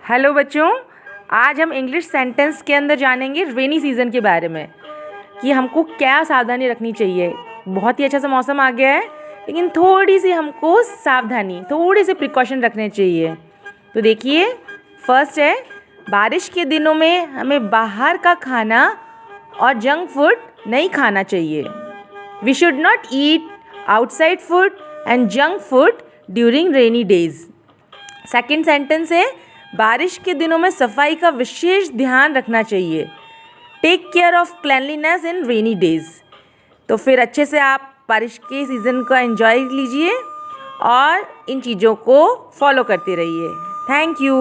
Hello बच्चों, आज हम इंग्लिश सेंटेंस के अंदर जानेंगे रेनी सीज़न के बारे में कि हमको क्या सावधानी रखनी चाहिए। बहुत ही अच्छा सा मौसम आ गया है, लेकिन थोड़ी सी हमको सावधानी, थोड़े से प्रिकॉशन रखने चाहिए। तो देखिए, फर्स्ट है, बारिश के दिनों में हमें बाहर का खाना और जंक फूड नहीं खाना चाहिए। We should not eat outside food and junk food during rainy days. Second sentence है, बारिश के दिनों में सफाई का विशेष ध्यान रखना चाहिए। Take care of cleanliness in rainy days. तो फिर अच्छे से आप बारिश के सीज़न का एंजॉय लीजिए और इन चीज़ों को फॉलो करते रहिए। Thank you.